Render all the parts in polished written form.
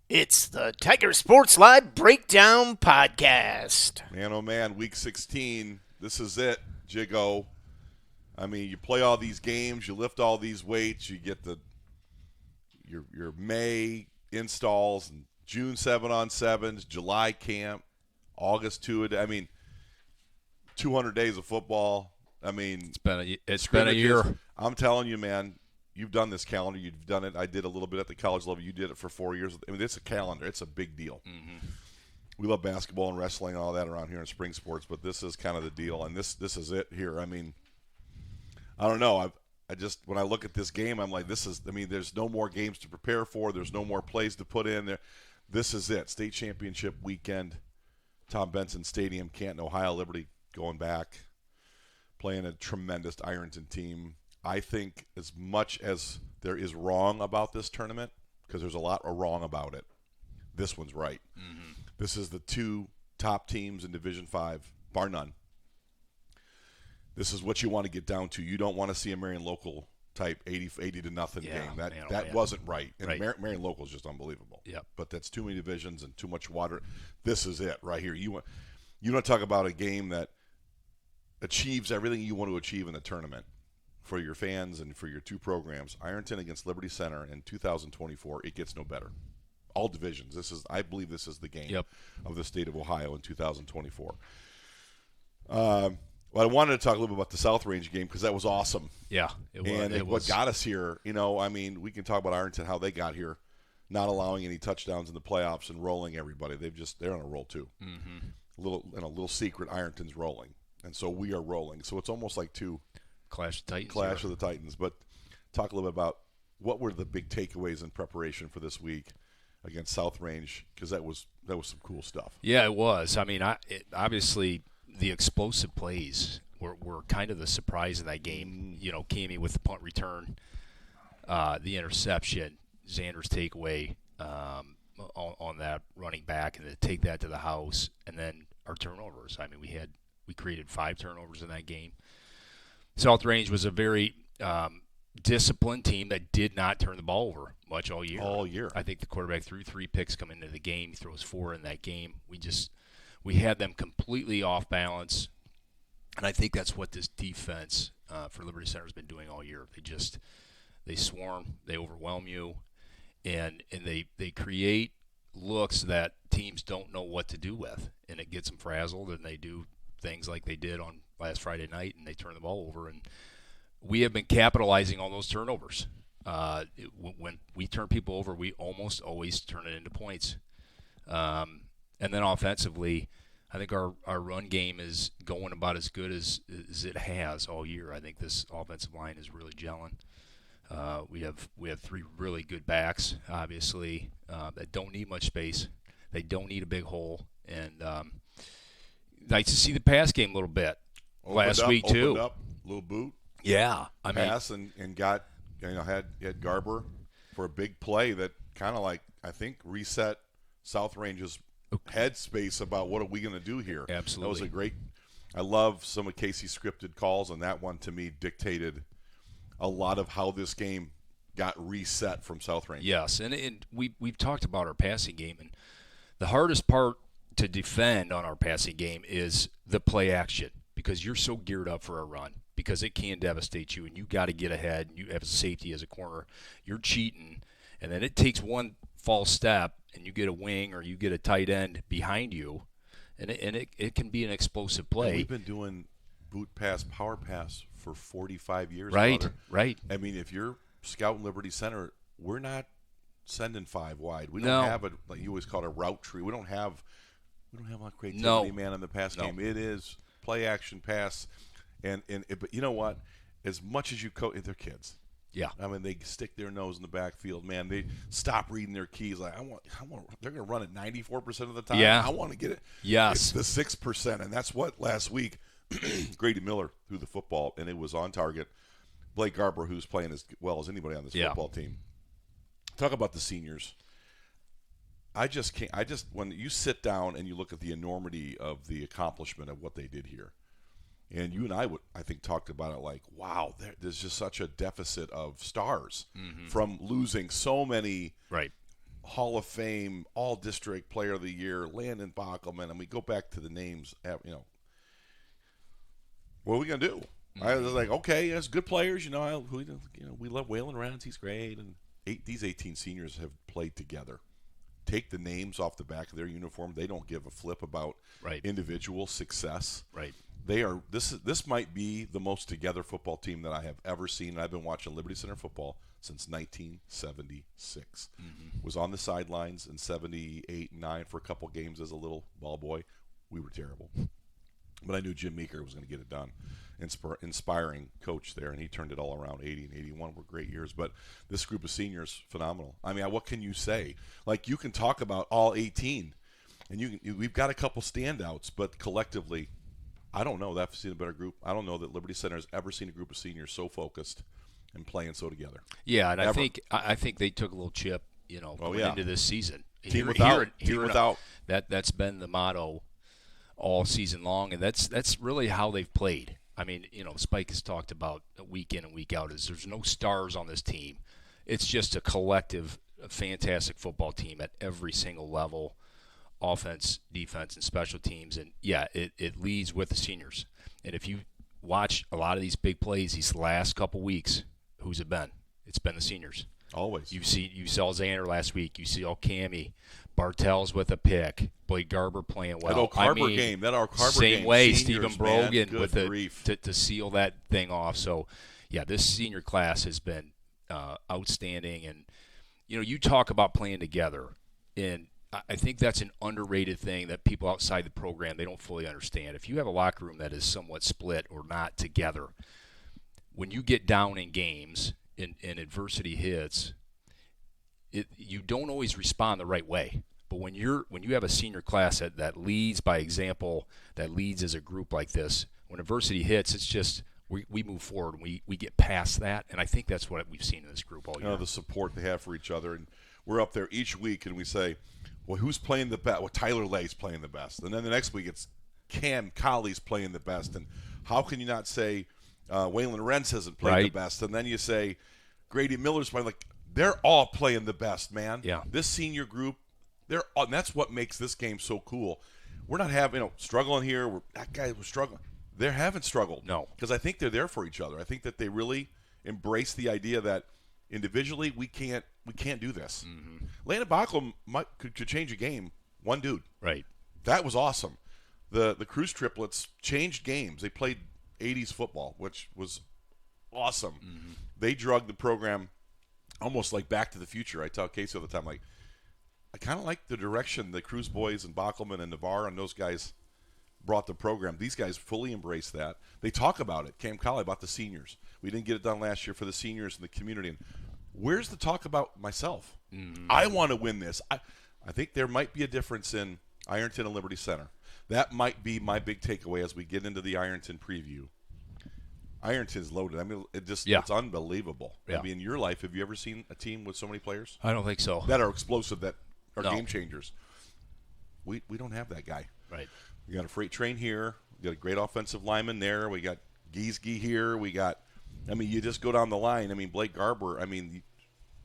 It's the Tiger Sports Live Breakdown Podcast. Man, oh man, week 16. This is it, Jiggo. I mean, you play all these games, you lift all these weights, you get your May installs, and June 7-on-7s, July camp, August 2. I mean, 200 days of football. I mean, it's been a year. I'm telling you, man. You've done this calendar. You've done it. I did a little bit at the college level. You did it for 4 years. I mean, it's a calendar. It's a big deal. Mm-hmm. We love basketball and wrestling and all that around here in spring sports, but this is kind of the deal, and this is it here. I mean, I don't know. I just when I look at this game, I'm like, this is. I mean, there's no more games to prepare for. There's no more plays to put in there. This is it. State championship weekend, Tom Benson Stadium, Canton, Ohio. Liberty going back, playing a tremendous Ironton team. I think as much as there is wrong about this tournament, because there's a lot of wrong about it, this one's right. Mm-hmm. This is the two top teams in Division 5, bar none. This is what you want to get down to. You don't want to see a Marion Local type 80 to nothing game. That wasn't right. And right. Marion Local is just unbelievable. Yep. But that's too many divisions and too much water. This is it right here. You want to talk about a game that achieves everything you want to achieve in the tournament for your fans and for your two programs. Ironton against Liberty Center in 2024. It gets no better. All divisions. I believe this is the game of the state of Ohio in 2024. Well, I wanted to talk a little bit about the South Range game because that was awesome. Yeah, it was. And what got us here, I mean, we can talk about Ironton, how they got here, not allowing any touchdowns in the playoffs and rolling everybody. They're on a roll too. Mm-hmm. A little secret, Ironton's rolling, and so we are rolling. So it's almost like two Clash of the Titans. But talk a little bit about what were the big takeaways in preparation for this week against South Range, because that was some cool stuff. Yeah, it was. I mean, obviously the explosive plays were kind of the surprise of that game. You know, Cammy with the punt return, the interception, Xander's takeaway on that running back, and to take that to the house, and then our turnovers. I mean, we created 5 turnovers in that game. South Range was a very disciplined team that did not turn the ball over much all year. I think the quarterback threw 3 picks coming into the game. He throws 4 in that game. We had them completely off balance, and I think that's what this defense for Liberty Center has been doing all year. They swarm, they overwhelm you, and they create looks that teams don't know what to do with, and it gets them frazzled, and they do things like they did on last Friday night, and they turn the ball over. And we have been capitalizing on those turnovers. When we turn people over, we almost always turn it into points. And then offensively, I think our run game is going about as good as it has all year. I think this offensive line is really gelling. We have 3 really good backs, obviously, that don't need much space. They don't need a big hole. And nice to see the pass game a little bit last week too. Opened up, little boot. Yeah, pass and got had Garber for a big play that kind of like I think reset South Range's headspace about what are we going to do here. Absolutely, that was a great. I love some of Casey's scripted calls, and that one to me dictated a lot of how this game got reset from South Range. Yes, and we've talked about our passing game, and the hardest part to defend on our passing game is the play action, because you're so geared up for a run, because it can devastate you, and you got to get ahead, and you have a safety as a corner. You're cheating, and then it takes one false step, and you get a wing or you get a tight end behind you, and it can be an explosive play. And we've been doing boot pass, power pass for 45 years. Right. I mean, if you're scouting Liberty Center, we're not sending 5 wide. We don't No. have like you always call it a route tree. We don't have a lot of creativity, man, in the pass game. It is play action pass, but you know what? As much as you coach, they're kids. Yeah. I mean, they stick their nose in the backfield, man. They stop reading their keys. Like, I want. They're going to run it 94% of the time. Yeah. I want to get it. Yes. It's the 6%, and that's what last week Grady Miller threw the football, and it was on target. Blake Garber, who's playing as well as anybody on this football team. Talk about the seniors. I just can't. When you sit down and you look at the enormity of the accomplishment of what they did here, and you and I think, talked about it like, wow, there's just such a deficit of stars from losing so many Hall of Fame, All-District Player of the Year, Landon Bockelman, and we go back to the names, what are we going to do? I was like, okay, that's good players. We love Waylon Renz. He's great. And these 18 seniors have played together. Take the names off the back of their uniform. They don't give a flip about individual success. Right. They are. This might be the most together football team that I have ever seen. I've been watching Liberty Center football since 1976. Was on the sidelines in 78 and 9 for a couple games as a little ball boy. We were terrible. But I knew Jim Meeker was going to get it done. Inspiring coach there, and he turned it all around. 80 and 81 were great years. But this group of seniors, phenomenal. I mean, what can you say? Like, you can talk about all 18, and we've got a couple standouts, but collectively, I don't know that I've seen a better group. I don't know that Liberty Center has ever seen a group of seniors so focused and playing so together. Yeah, and I think they took a little chip, going into this season. Team without. That's been the motto all season long, and that's really how they've played. I mean, Spike has talked about week in and week out is there's no stars on this team. It's just a collective, fantastic football team at every single level, offense, defense, and special teams. And, yeah, it leads with the seniors. And if you watch a lot of these big plays these last couple weeks, who's it been? It's been the seniors. Always. You saw Xander last week. You see Cammy. Bartels with a pick. Blake Garber playing well. That Carver game. Same way. Seniors, Stephen Brogan man, with to seal that thing off. So, yeah, this senior class has been outstanding. And, you talk about playing together. And I think that's an underrated thing that people outside the program, they don't fully understand. If you have a locker room that is somewhat split or not together, when you get down in games and adversity hits, you don't always respond the right way. But when you have a senior class that leads by example, that leads as a group like this, when adversity hits, it's just we move forward and we get past that. And I think that's what we've seen in this group all year. The support they have for each other. And we're up there each week and we say, well, who's playing the best? Well, Tyler Lay's playing the best. And then the next week it's Cam Colley's playing the best. And how can you not say Waylon Renz hasn't played the best? And then you say Grady Miller's playing. Like, they're all playing the best, man. Yeah. This senior group, and that's what makes this game so cool. We're not having, struggling here. That guy was struggling. They haven't struggled. No. Because I think they're there for each other. I think that they really embrace the idea that individually we can't do this. Mm-hmm. Landon Bockelman could change a game. One dude. Right. That was awesome. The Cruz triplets changed games. They played 80s football, which was awesome. Mm-hmm. They drug the program almost like Back to the Future. I tell Casey all the time, like, I kind of like the direction the Cruz boys and Bockelman and Navarre and those guys brought the program. These guys fully embrace that. They talk about it. Cam Colley about the seniors. We didn't get it done last year for the seniors in the community. And where's the talk about myself? Mm-hmm. I want to win this. I think there might be a difference in Ironton and Liberty Center. That might be my big takeaway as we get into the Ironton preview. Ironton's loaded. I mean, it's unbelievable. Yeah. I mean, in your life, have you ever seen a team with so many players? I don't think so. That are explosive, that are game changers. We don't have that guy. Right. We got a freight train here. We got a great offensive lineman there. We got Giesge here. You just go down the line. I mean, Blake Garber. I mean,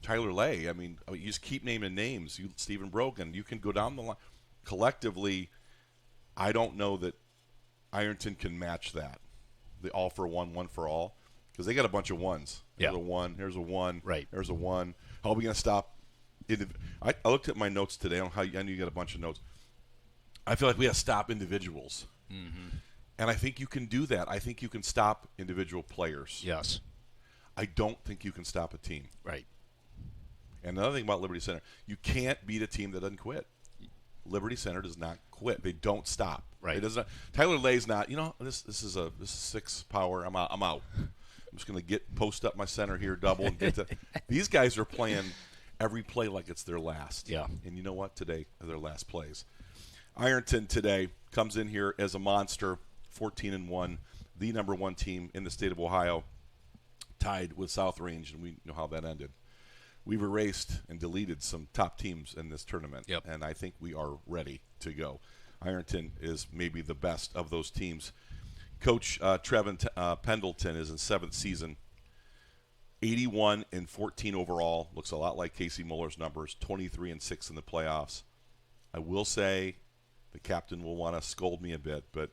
Tyler Lay. I mean, you just keep naming names. Stephen Brogan. You can go down the line. Collectively, I don't know that Ironton can match that. The all for one, one for all, because they got a bunch of ones. There's a one. Here's a one. Right. There's a one. How are we going to stop? I looked at my notes today. I know you got a bunch of notes. I feel like we got to stop individuals. Mm-hmm. And I think you can do that. I think you can stop individual players. Yes. I don't think you can stop a team. Right. And another thing about Liberty Center, you can't beat a team that doesn't quit. Liberty Center does not quit. They don't stop. Right. It doesn't. Tyler Lay's not. This is 6 power. I'm out. I'm just going to post up my center here, double, and get to. These guys are playing every play like it's their last. Yeah. And you know what? Today are their last plays. Ironton today comes in here as a monster, 14-1, the number one team in the state of Ohio, tied with South Range, and we know how that ended. We've erased and deleted some top teams in this tournament, and I think we are ready to go. Ironton is maybe the best of those teams. Coach Trevin Pendleton is in 7th season. 81-14 overall. Looks a lot like Casey Muller's numbers. 23-6 in the playoffs. I will say the captain will want to scold me a bit, but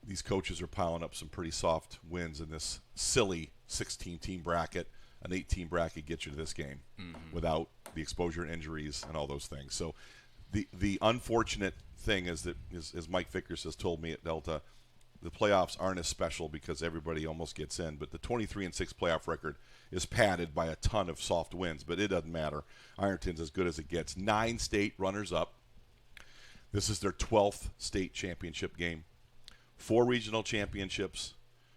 these coaches are piling up some pretty soft wins in this silly 16-team bracket. An 8-team bracket gets you to this game without the exposure and injuries and all those things. So the unfortunate thing is that, as Mike Vickers has told me at Delta, the playoffs aren't as special because everybody almost gets in. But the 23-6 playoff record is padded by a ton of soft wins, but it doesn't matter. Ironton's as good as it gets. 9 state runners-up. This is their 12th state championship game. 4 regional championships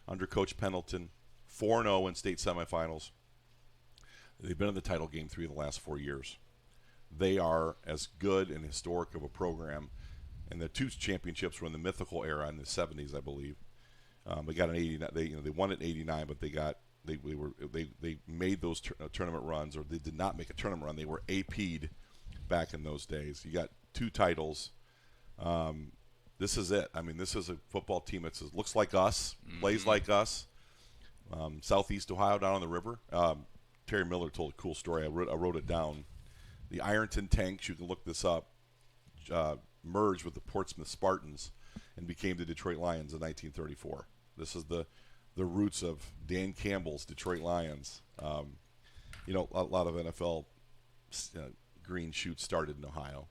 under Coach Pendleton. 4-0 in state semifinals. They've been in the title game 3 of the last 4 years. They are as good and historic of a program. And the 2 championships were in the mythical era in the 70s, I believe. They got an 89. They won it in 89, but they made those tournament runs, or they did not make a tournament run. They were AP'd back in those days. You got 2 titles. This is it. I mean, this is a football team that looks like us, plays like us. Southeast Ohio down on the river. Terry Miller told a cool story. I wrote it down. The Ironton Tanks, you can look this up, merged with the Portsmouth Spartans and became the Detroit Lions in 1934. This is the roots of Dan Campbell's Detroit Lions. A lot of NFL green shoots started in Ohio,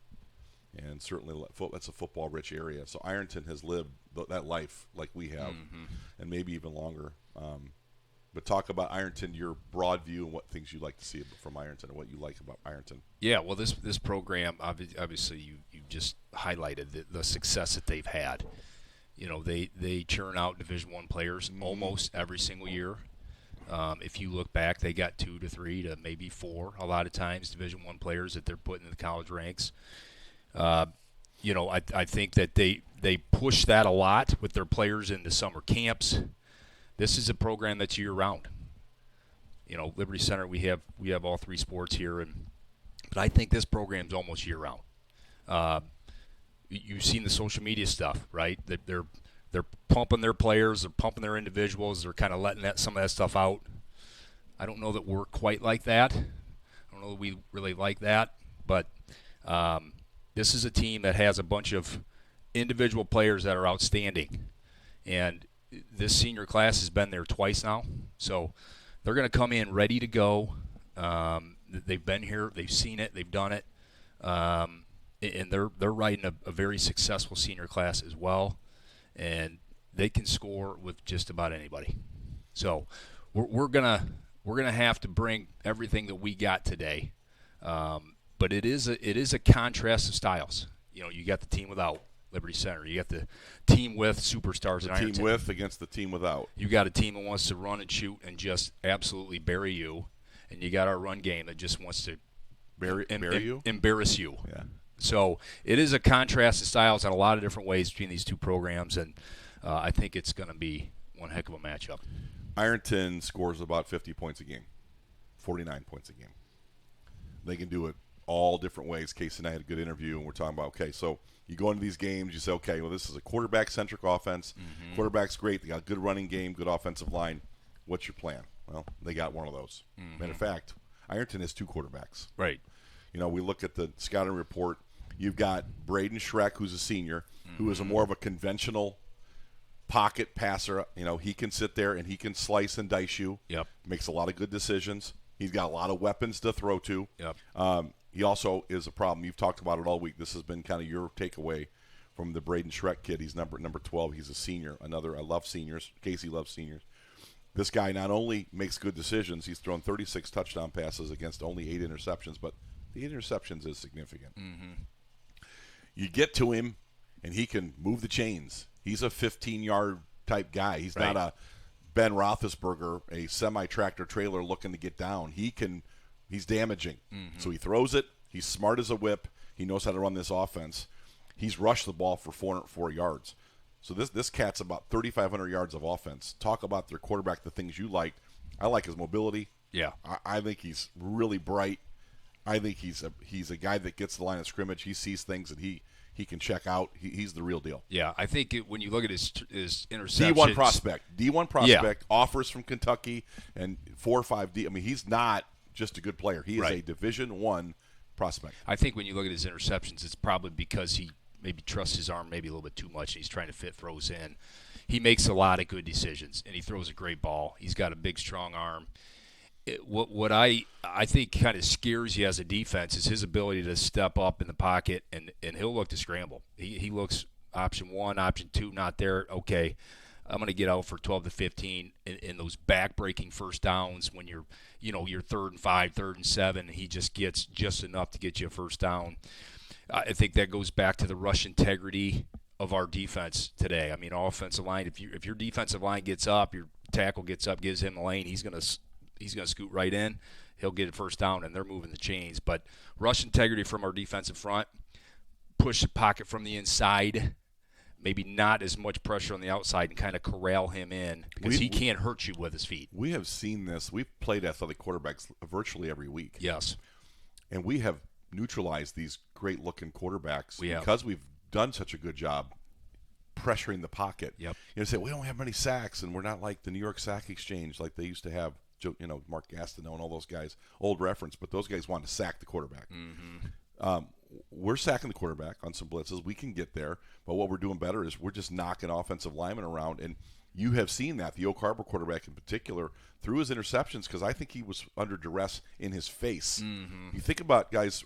and certainly that's a football-rich area. So Ironton has lived that life like we have, and maybe even longer. But talk about Ironton, your broad view, and what things you like to see from Ironton, and what you like about Ironton. Yeah, well, this program, obviously, you just highlighted the success that they've had. They churn out Division I players almost every single year. If you look back, they got 2 to 3 to maybe 4 a lot of times Division I players that they're putting in the college ranks. I think that they push that a lot with their players in the summer camps. This is a program that's year-round. Liberty Center, we have all 3 sports here, but I think this program's almost year-round. You've seen the social media stuff, right? That they're pumping their players, they're pumping their individuals, they're kind of letting some of that stuff out. I don't know that we're quite like that. I don't know that we really like that, but this is a team that has a bunch of individual players that are outstanding, and this senior class has been there twice now, so they're going to come in ready to go. They've been here, they've seen it, they've done it, and they're riding a very successful senior class as well, and they can score with just about anybody. So we're gonna have to bring everything that we got today, but it is a contrast of styles. You got the team without Liberty Center. You got the team with superstars in Ironton. The team with against the team without. You got a team that wants to run and shoot and just absolutely bury you, and you got our run game that just wants to embarrass you. Yeah. So it is a contrast of styles in a lot of different ways between these 2 programs, and I think it's going to be one heck of a matchup. Ironton scores about 50 points a game, 49 points a game. They can do it all different ways. Casey and I had a good interview, and we're talking about, okay, so you go into these games, you say, okay, well, this is a quarterback-centric offense. Quarterback's great. They got a good running game, good offensive line. What's your plan? Well, they got one of those. Matter of fact, Ironton has 2 quarterbacks. Right. We look at the scouting report. You've got Braden Schreck, who's a senior, who is more of a conventional pocket passer. He can sit there and he can slice and dice you. Yep. Makes a lot of good decisions. He's got a lot of weapons to throw to. Yep. He also is a problem. You've talked about it all week. This has been kind of your takeaway from the Braden Schreck kid. He's number 12. He's a senior. I love seniors. Casey loves seniors. This guy not only makes good decisions, he's thrown 36 touchdown passes against only 8 interceptions, but the interceptions is significant. You get to him, and he can move the chains. He's a 15-yard type guy. He's not a Ben Roethlisberger, a semi-tractor trailer looking to get down. He's damaging. So he throws it. He's smart as a whip. He knows how to run this offense. He's rushed the ball for 404 yards. So this cat's about 3,500 yards of offense. Talk about their quarterback, the things you like. I like his mobility. Yeah. I think he's really bright. I think he's a guy that gets the line of scrimmage. He sees things that he can check out. He's the real deal. Yeah, I think when you look at his interceptions, D1 prospect, offers from Kentucky and 4 or 5 D. I mean, he's not just a good player. He is a Division I prospect. I think when you look at his interceptions, it's probably because he maybe trusts his arm maybe a little bit too much, and he's trying to fit throws in. He makes a lot of good decisions, and he throws a great ball. He's got a big, strong arm. What I think kind of scares you as a defense is his ability to step up in the pocket, and he'll look to scramble. He looks option 1, option 2, not there. Okay, I'm going to get out for 12 to 15 in those back-breaking first downs when you're 3rd and 5, 3rd and 7. He just gets just enough to get you a first down. I think that goes back to the rush integrity of our defense today. I mean, offensive line. If your defensive line gets up, your tackle gets up, gives him the lane, he's going to scoot right in. He'll get a first down, and they're moving the chains. But rush integrity from our defensive front, push the pocket from the inside, maybe not as much pressure on the outside, and kind of corral him in because he can't hurt you with his feet. We have seen this. We've played athletic quarterbacks virtually every week. Yes. And we have neutralized these great-looking quarterbacks because we've done such a good job pressuring the pocket. Yep. You know, say we don't have many sacks, and we're not like the New York Sack Exchange like they used to have. Mark Gastineau and all those guys, old reference, but those guys want to sack the quarterback. Mm-hmm. We're sacking the quarterback on some blitzes. We can get there, but what we're doing better is we're just knocking offensive linemen around, and you have seen that. The Oak Harbor quarterback in particular, through his interceptions, because I think he was under duress in his face. Mm-hmm. You think about guys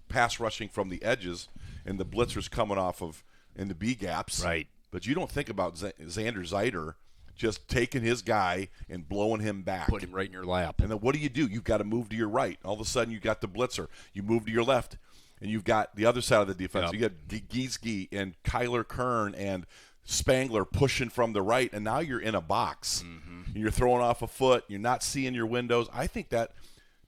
pass rushing from the edges, and the blitzers coming off of in the B gaps. Right. But you don't think about Xander Zeiter just taking his guy and blowing him back. Put him right in your lap. And then what do? You've got to move to your right. All of a sudden, you've got the blitzer. You move to your left, and you've got the other side of the defense. Yep. You got Giesky and Kyler Kern and Spangler pushing from the right, and now you're in a box. Mm-hmm. And you're throwing off a foot. You're not seeing your windows. I think that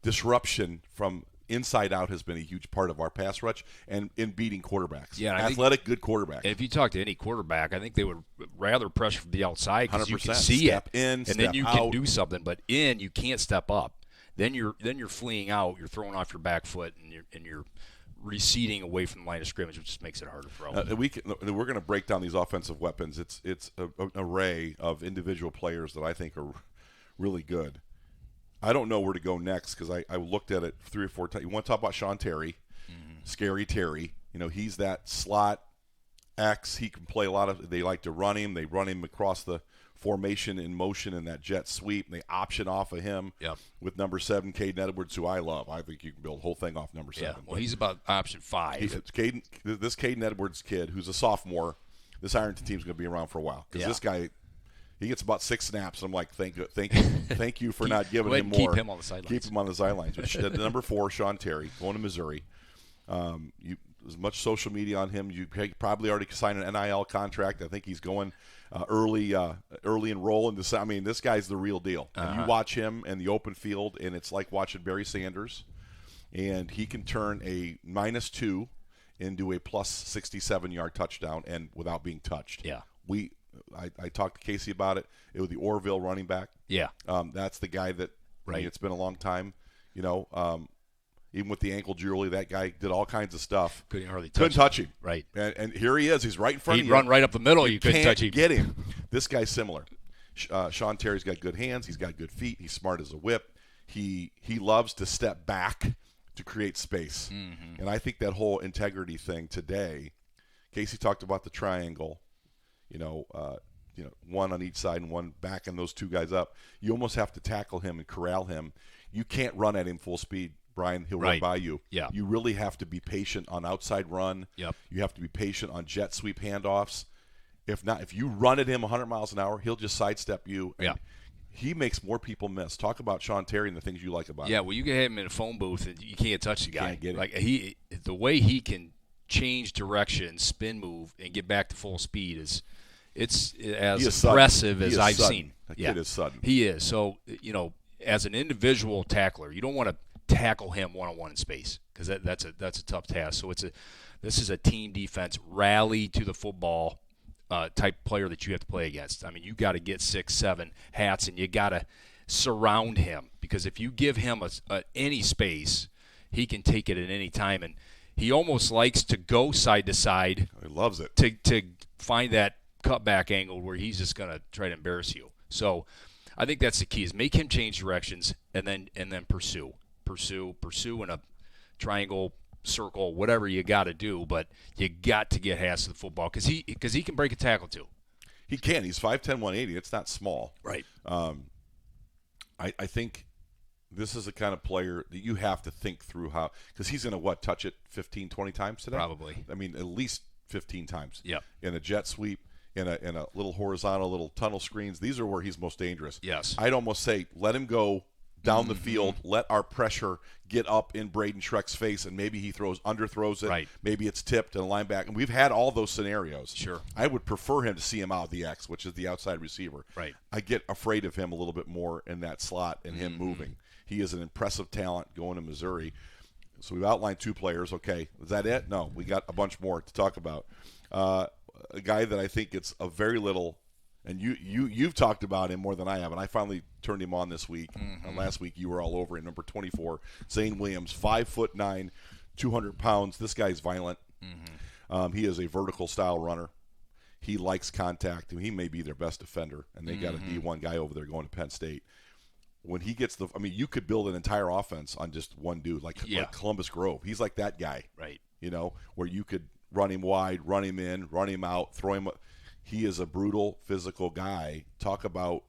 disruption from inside out has been a huge part of our pass rush and in beating quarterbacks. Yeah, athletic, good quarterbacks. And if you talk to any quarterback, I think they would rather pressure from the outside because you can 100%. see Step it, in, and step then you out. can do something. But you can't step up. Then you're fleeing out. You're throwing off your back foot, and you're receding away from the line of scrimmage, which just makes it hard to throw. We're going to break down these offensive weapons. It's an array of individual players that I think are really good. I don't know where to go next because I looked at it 3 or 4 times. You want to talk about Sean Terry, Scary Terry. He's that slot X. He can play a lot of – they like to run him. They run him across the formation in motion in that jet sweep, and they option off of him with number 7, Caden Edwards, who I love. I think you can build the whole thing off number 7. Yeah, well, he's about option 5. This Caden Edwards kid, who's a sophomore, this Ironton team's going to be around for a while because this guy – he gets about 6 snaps, and I'm like, thank you for not giving him more. Keep him on the sidelines. Keep him on the sidelines. But number 4, Sean Terry, going to Missouri. There's much social media on him. You probably already signed an NIL contract. I think he's going early enroll into. I mean, this guy's the real deal. And you watch him in the open field, and it's like watching Barry Sanders. And he can turn a -2 into a plus 67-yard touchdown, and without being touched. Yeah. I talked to Casey about it. It was the Orville running back. Yeah. That's the guy that, right. I mean, it's been a long time, even with the ankle jewelry, that guy did all kinds of stuff. Couldn't hardly touch him. Right. And here he is. He's right in front of you. He'd run right up the middle. You couldn't can't touch him. Get him. This guy's similar. Sean Terry's got good hands. He's got good feet. He's smart as a whip. He loves to step back to create space. Mm-hmm. And I think that whole integrity thing today, Casey talked about the triangle. One on each side and one backing those 2 guys up. You almost have to tackle him and corral him. You can't run at him full speed, Brian. He'll run by you. Yeah. You really have to be patient on outside run. Yep. You have to be patient on jet sweep handoffs. If not, if you run at him 100 miles an hour, he'll just sidestep you. Yeah. He makes more people miss. Talk about Sean Terry and the things you like about him. Yeah, well, you can have him in a phone booth and you can't touch the guy. Can't get like the way he can change direction, spin move, and get back to full speed is – it's as impressive as I've seen. That kid is sudden. He is. So, as an individual tackler, you don't want to tackle him one-on-one in space because that's a tough task. So this is a team defense, rally to the football type player that you have to play against. I mean, you got to get 6, 7 hats, and you got to surround him because if you give him any space, he can take it at any time, and he almost likes to go side to side He loves it. to find that cutback angle where he's just going to try to embarrass you. So I think that's the key, is make him change directions and then pursue in a triangle, circle, whatever you got to do, but you got to get Hass to the football because he can break a tackle too. He can. He's 5'10", 180. It's not small. Right. I think this is the kind of player that you have to think through how, because he's going to, touch it 15, 20 times today? Probably. I mean, at least 15 times. Yep. In a jet sweep, in a little horizontal, little tunnel screens. These are where he's most dangerous. Yes. I'd almost say let him go down the field, let our pressure get up in Braden Schreck's face, and maybe he underthrows it. Right. Maybe it's tipped and a linebacker. And we've had all those scenarios. Sure. I would prefer him to see him out the X, which is the outside receiver. Right. I get afraid of him a little bit more in that slot and him moving. He is an impressive talent going to Missouri. So we've outlined 2 players. Okay, is that it? No, we got a bunch more to talk about. A guy that I think it's a very little, and you've talked about him more than I have, and I finally turned him on this week. Last week you were all over it. Number 24, Zane Williams, 5'9", 200 pounds. This guy's violent. He is a vertical style runner. He likes contact. He may be their best defender, and they got a D1 guy over there going to Penn State. When he gets you could build an entire offense on just one dude, like Columbus Grove. He's like that guy, right? Where you could run him wide, run him in, run him out, throw him. He is a brutal, physical guy. Talk about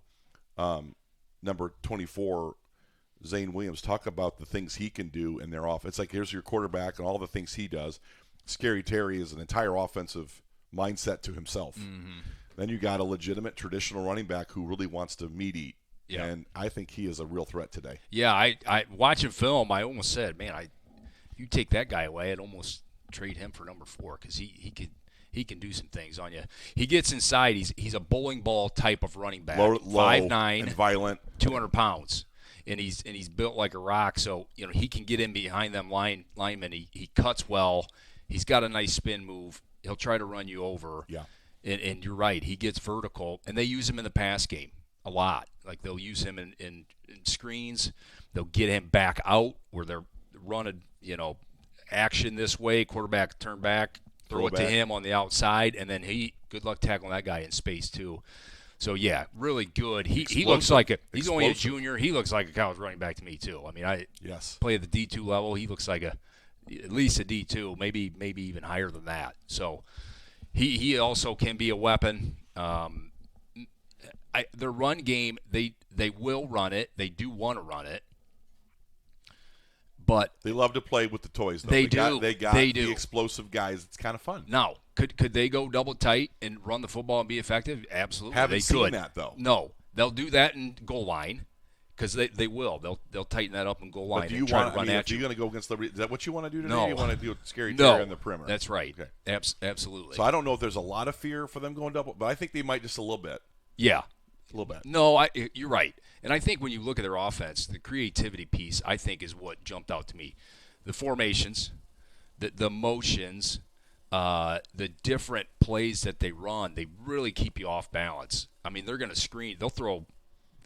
number 24, Zane Williams. Talk about the things he can do in their offense. It's like, here's your quarterback and all the things he does. Scary Terry is an entire offensive mindset to himself. Then you got a legitimate traditional running back who really wants to meat eat. Yeah. And I think he is a real threat today. Yeah, I watching film, I almost said, man, if you take that guy away, I'd almost trade him for number 4 because he can do some things on you. He gets inside. He's a bowling ball type of running back. Low 5'9", and violent, 200 pounds, and he's built like a rock. So he can get in behind them linemen. He cuts well. He's got a nice spin move. He'll try to run you over. Yeah. And you're right. He gets vertical, and they use him in the pass game a lot. Like they'll use him in screens. They'll get him back out where they're running, action this way, quarterback turn back, throw it to him on the outside, and then good luck tackling that guy in space too. So yeah, really good. He looks like he's only a junior. He looks like a college running back to me too. I mean, I play at the D2 level. He looks like at least a D2, maybe even higher than that. So he also can be a weapon. Their run game, they will run it. They do want to run it. But they love to play with the toys, though. They do. They the explosive guys. It's kind of fun. Now, could they go double tight and run the football and be effective? Absolutely. Haven't they seen could. that, though. No. They'll do that in goal line because they will. They'll tighten that up in goal line and try to run at you. Are you going to go against Liberty? Is that what you want to do today? No. Or you want to do Scary Terry on the perimeter? That's right. Okay. Absolutely. So I don't know if there's a lot of fear for them going double, but I think they might just a little bit. Yeah. A little bit. No, you're right. And I think when you look at their offense, the creativity piece, I think, is what jumped out to me. The formations, the motions, the different plays that they run, they really keep you off balance. I mean, they're going to screen. They'll throw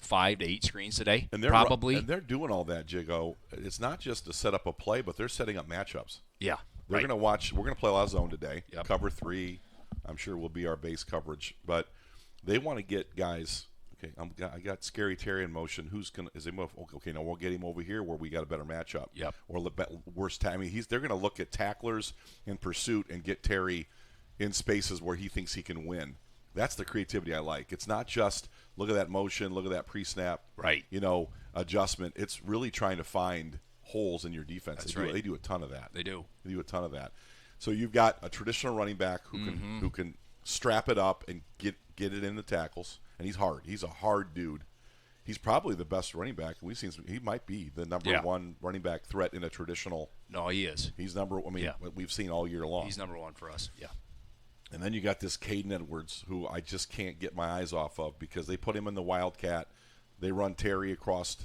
5 to 8 screens today, and probably. And they're doing all that, Jigo. It's not just to set up a play, but they're setting up matchups. Yeah. They're going to watch. We're going to play a lot of zone today. Yep. Cover 3, I'm sure, will be our base coverage. But they want to get guys. Okay, I got Scary Terry in motion. Who's gonna? Is he move? Okay, now we'll get him over here where we got a better matchup. Yep. Or worse. I mean, they're going to look at tacklers in pursuit and get Terry in spaces where he thinks he can win. That's the creativity I like. It's not just look at that motion, look at that pre-snap, right? Adjustment. It's really trying to find holes in your defense. That's right. They do a ton of that. They do a ton of that. So you've got a traditional running back who can strap it up and get it in the tackles. And he's hard. He's a hard dude. He's probably the best running back. We've seen he might be the number 1 running back threat in a traditional. No, he is. He's we've seen all year long. He's number 1 for us. Yeah. And then you got this Caden Edwards, who I just can't get my eyes off of because they put him in the Wildcat. They run Terry across.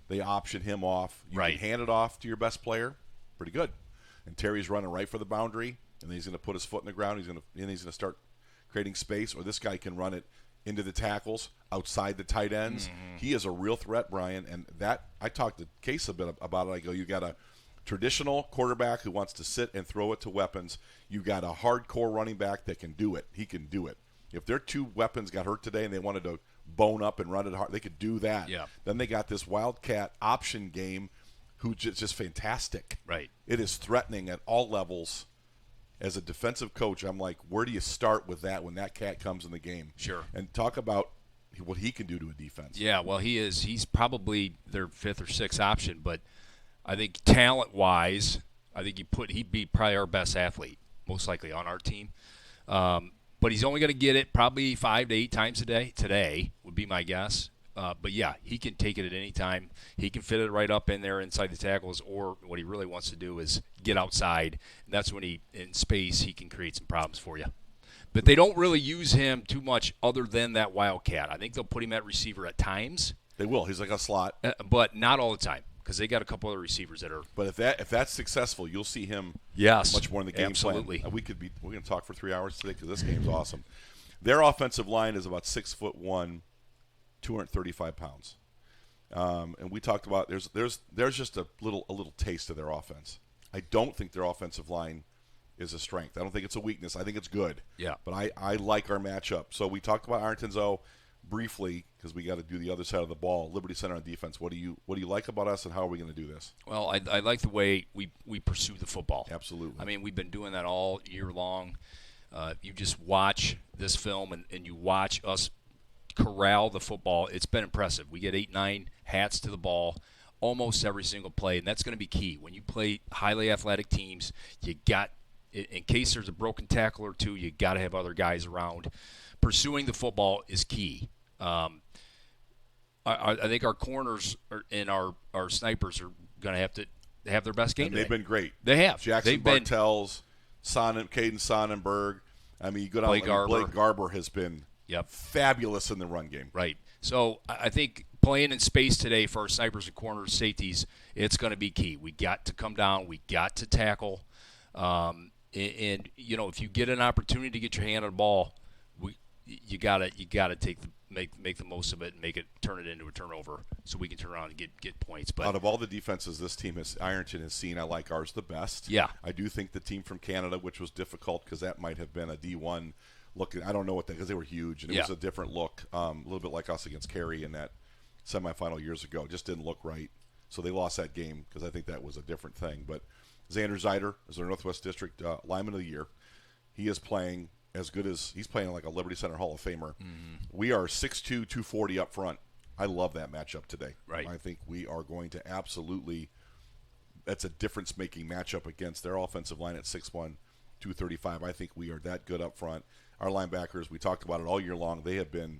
They option him off. You can hand it off to your best player. Pretty good. And Terry's running right for the boundary, and then he's going to put his foot in the ground. He's going to start creating space, or this guy can run it into the tackles, outside the tight ends. He is a real threat, Brian. And that I talked to Case a bit about it. I go, you got to traditional quarterback who wants to sit and throw it to weapons. You got a hardcore running back that can do it. He can do it. If their two weapons got hurt today and they wanted to bone up and run it hard, they could do that. Yeah. Then they got this wildcat option game who's just fantastic. Right. It is threatening at all levels. As a defensive coach, I'm like, where do you start with that when that cat comes in the game? Sure. And talk about what he can do to a defense. Yeah, well, he's probably their 5th or 6th option, but I think talent-wise, I think he'd be probably our best athlete, most likely on our team. But he's only going to get it probably 5 to 8 times a day. Today would be my guess. But, yeah, he can take it at any time. He can fit it right up in there inside the tackles, or what he really wants to do is get outside. And that's when in space, he can create some problems for you. But they don't really use him too much other than that wildcat. I think they'll put him at receiver at times. They will. He's like a slot. But not all the time, because they got a couple other receivers that are. But if that's successful, you'll see him much more in the game absolutely. plan. We're going to talk for 3 hours today because this game's awesome. Their offensive line is about 6'1", 235 pounds, and we talked about there's just a little taste of their offense. I don't think their offensive line is a strength. I don't think it's a weakness. I think it's good. Yeah. But I like our matchup. So we talked about Ironton Zoe briefly because we got to do the other side of the ball. Liberty Center on defense. What do you like about us, and how are we going to do this? Well, I like the way we pursue the football. Absolutely. I mean, we've been doing that all year long. You just watch this film and you watch us corral the football. It's been impressive. We get 8, 9 hats to the ball almost every single play, and that's going to be key. When you play highly athletic teams, you got, in case there's a broken tackle or two, you got to have other guys around. Pursuing the football is key. I think our corners and our snipers are going to have to have their best game. And they've been great. They have. Jackson Bartels, Caden Sonnenberg. I mean, you go down. Blake Garber has been fabulous in the run game. Right. So I think playing in space today for our snipers and corners, safeties, it's going to be key. We got to come down. We got to tackle. And you know, if you get an opportunity to get your hand on the ball, you gotta make the most of it and turn it into a turnover so we can turn around and get points. But out of all the defenses this team Ironton has seen, I like ours the best. Yeah. I do think the team from Canada, which was difficult because that might have been a D1 look. I don't know what that, because they were huge and it was a different look, a little bit like us against Cary in that semifinal years ago. It just didn't look right, so they lost that game because I think that was a different thing. But Xander Zeider is their Northwest District Lineman of the Year. He is playing as good as he's playing like a Liberty Center Hall of Famer. Mm-hmm. We are 6'2", 240 up front. I love that matchup today. Right. I think we are going to absolutely – that's a difference-making matchup against their offensive line at 6'1", 235. I think we are that good up front. Our linebackers, we talked about it all year long. They have been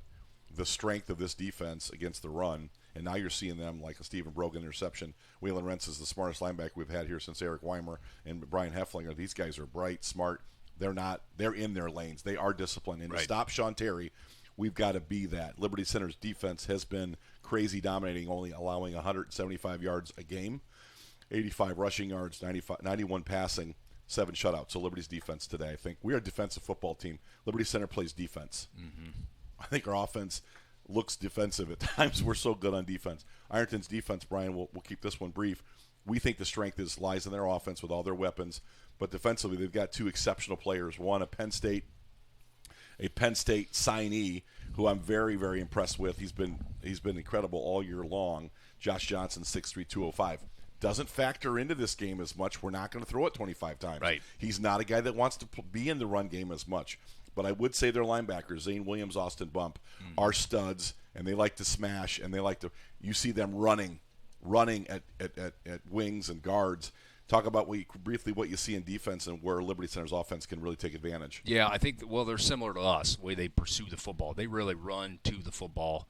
the strength of this defense against the run, and now you're seeing them like a Stephen Brogan interception. Waylon Rentz is the smartest linebacker we've had here since Eric Weimer and Brian Hefflinger. These guys are bright, smart. They're in their lanes. They are disciplined. And to stop Sean Terry, we've got to be that. Liberty Center's defense has been crazy dominating, only allowing 175 yards a game, 85 rushing yards, 91 passing, 7 shutouts. So Liberty's defense today, I think. We are a defensive football team. Liberty Center plays defense. Mm-hmm. I think our offense looks defensive at times. We're so good on defense. Ironton's defense, Brian, we'll keep this one brief. We think the strength lies in their offense with all their weapons. But defensively, they've got 2 exceptional players. One, a Penn State signee who I'm very, very impressed with. He's been incredible all year long. Josh Johnson, 6'3", 205. Doesn't factor into this game as much. We're not going to throw it 25 times. Right. He's not a guy that wants to be in the run game as much. But I would say their linebackers, Zane Williams, Austin Bump, are studs, and they like to smash, and they like to – you see them running at wings and guards. Talk about briefly what you see in defense and where Liberty Center's offense can really take advantage. Yeah, I think, well, they're similar to us, the way they pursue the football. They really run to the football.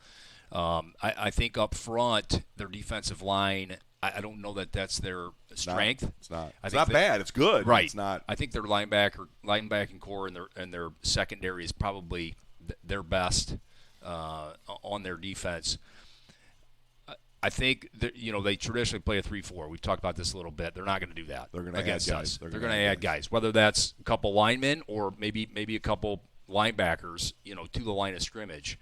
I think up front, their defensive line, I don't know that that's their strength. It's not. It's not bad. It's good. Right. It's not. I think their linebacking core and their secondary is probably their best on their defense. I think that, they traditionally play a 3-4. We've talked about this a little bit. They're not going to do that. They're going to add guys. They're going to add guys, whether that's a couple linemen or maybe a couple linebackers, to the line of scrimmage.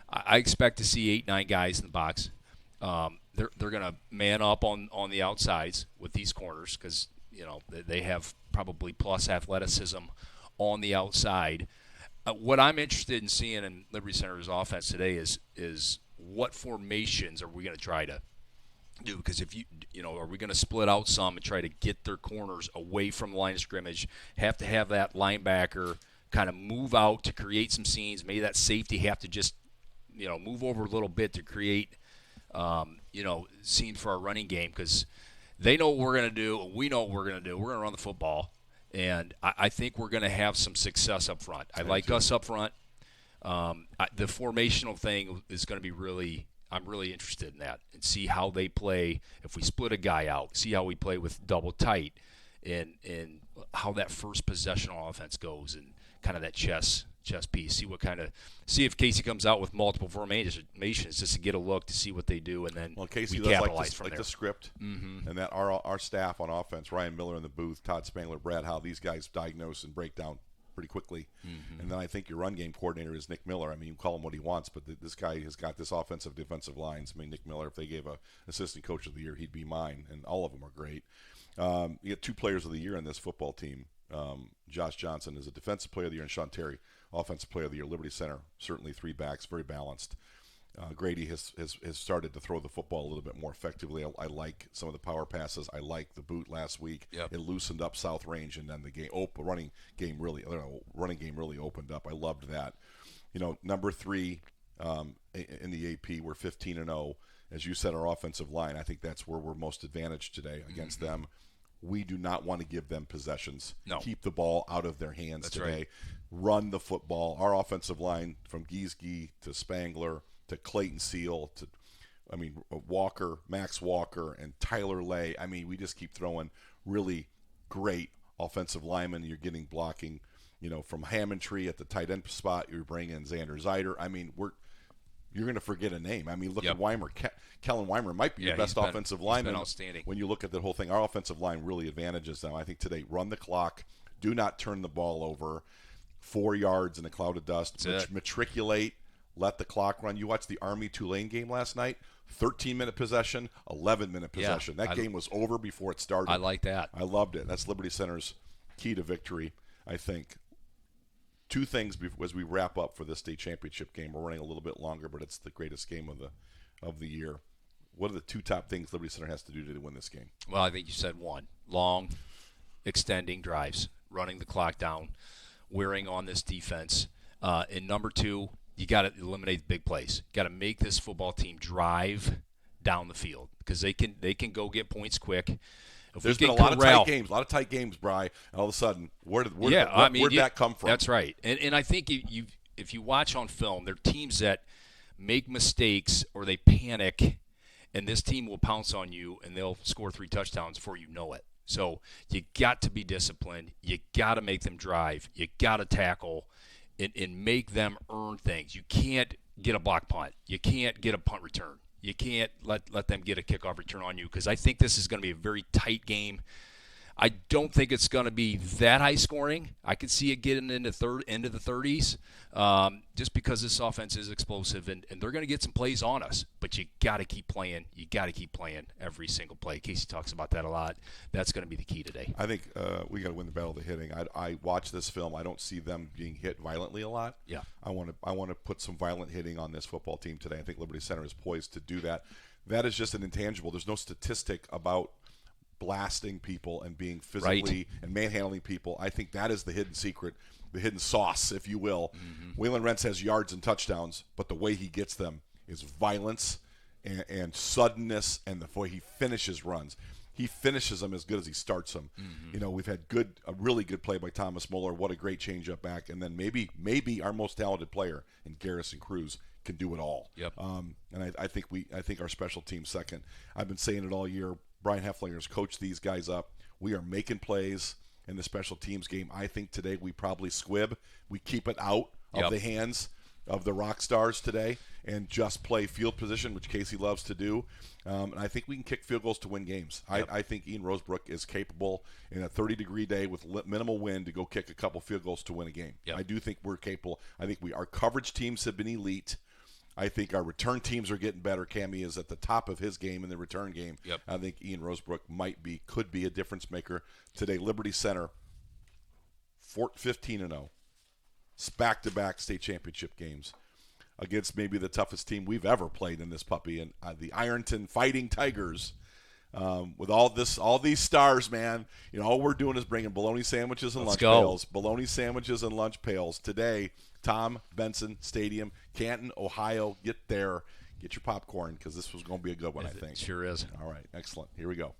I expect to see 8, 9 guys in the box. they're going to man up on the outsides with these corners because they have probably plus athleticism on the outside. What I'm interested in seeing in Liberty Center's offense today is what formations are we going to try to do? Because if are we going to split out some and try to get their corners away from the line of scrimmage? Have to have that linebacker kind of move out to create some scenes. Maybe that safety have to just move over a little bit to create scene for our running game because they know what we're going to do and we know what we're going to do. We're going to run the football, and I think we're going to have some success up front. I like us up front. The formational thing is going to be I'm really interested in that and see how they play. If we split a guy out, see how we play with double tight and how that first possessional offense goes and kind of that chess piece. See if Casey comes out with multiple formations just to get a look to see what they do, and then Casey we does capitalize from like there. the script, and that our staff on offense, Ryan Miller in the booth, Todd Spangler, Brad Howe, these guys diagnose and break down pretty quickly. And then I think your run game coordinator is Nick Miller. I mean, you call him what he wants, but this guy has got this offensive defensive lines. I mean, Nick Miller, if they gave a assistant coach of the year, he'd be mine, and all of them are great. You get 2 players of the year in this football team. Josh Johnson is a defensive player of the year, and Sean Terry, offensive player of the year. Liberty Center, certainly 3 backs, very balanced. Grady has started to throw the football a little bit more effectively. I like some of the power passes. I like the boot last week. Yep. It loosened up South Range, and then the running game really opened up. I loved that. Number 3 in the AP, we're 15-0. As you said, our offensive line, I think that's where we're most advantaged today against them. We do not want to give them possessions. No. Keep the ball out of their hands That's today. right. Run the football. Our offensive line, from Giesge to Spangler to Clayton Seal to, Walker, Max Walker, and Tyler Lay. I mean, we just keep throwing really great offensive linemen. You're getting blocking, from Hammondtree at the tight end spot. You're bringing in Xander Zeider. I mean, you're going to forget a name. I mean, look at Weimer. Kellen Weimer might be your best offensive lineman. He's been outstanding. When you look at the whole thing, our offensive line really advantages them. I think today, run the clock. Do not turn the ball over. 4 yards in a cloud of dust. Matriculate. Let the clock run. You watched the Army-Tulane game last night. 13-minute possession, 11-minute possession. That game was over before it started. I like that. I loved it. That's Liberty Center's key to victory, I think. 2 things as we wrap up for this state championship game. We're running a little bit longer, but it's the greatest game of the year. What are the 2 top things Liberty Center has to do to win this game? Well, I think you said 1. Long, extending drives, running the clock down, wearing on this defense. And number 2, you got to eliminate the big plays. Got to make this football team drive down the field because they can go get points quick. There's been a lot of tight games, Bri. And all of a sudden, where'd that come from? That's right. And I think if you watch on film, they're teams that make mistakes or they panic, and this team will pounce on you and they'll score 3 touchdowns before you know it. So you got to be disciplined. You got to make them drive. You got to tackle and make them earn things. You can't get a block punt. You can't get a punt return. You can't let them get a kickoff return on you because I think this is going to be a very tight game. I don't think it's going to be that high scoring. I could see it getting into the 30s just because this offense is explosive, and they're going to get some plays on us. But you got to keep playing. You got to keep playing every single play. Casey talks about that a lot. That's going to be the key today. I think we got to win the battle of the hitting. I watch this film. I don't see them being hit violently a lot. Yeah. I want to put some violent hitting on this football team today. I think Liberty Center is poised to do that. That is just an intangible. There's no statistic about blasting people and being physically and manhandling people. I think that is the hidden secret, the hidden sauce, if you will. Waylon Rentz has yards and touchdowns, but the way he gets them is violence and suddenness, and the way he finishes runs. He finishes them as good as he starts them. We've had a really good play by Thomas Muller. What a great change-up back. And then maybe our most talented player in Garrison Cruz can do it all. Yep. And I think our special team second. I've been saying it all year. Brian Hefflinger's coached these guys up. We are making plays in the special teams game. I think today we probably squib. We keep it out of the hands of the rock stars today and just play field position, which Casey loves to do. And I think we can kick field goals to win games. I think Ian Rosebrook is capable in a 30-degree day with minimal wind to go kick a couple field goals to win a game. I do think we're capable. I think our coverage teams have been elite. I think our return teams are getting better. Cammy is at the top of his game in the return game. Yep. I think Ian Rosebrook could be a difference maker today. Liberty Center, 15-0, back-to-back state championship games against maybe the toughest team we've ever played in this puppy, and the Ironton Fighting Tigers. With all these stars, man, all we're doing is bringing bologna sandwiches and lunch pails. Bologna sandwiches and lunch pails today. Tom Benson Stadium, Canton, Ohio. Get there, get your popcorn because this was going to be a good one. I think It sure is. All right, excellent. Here we go.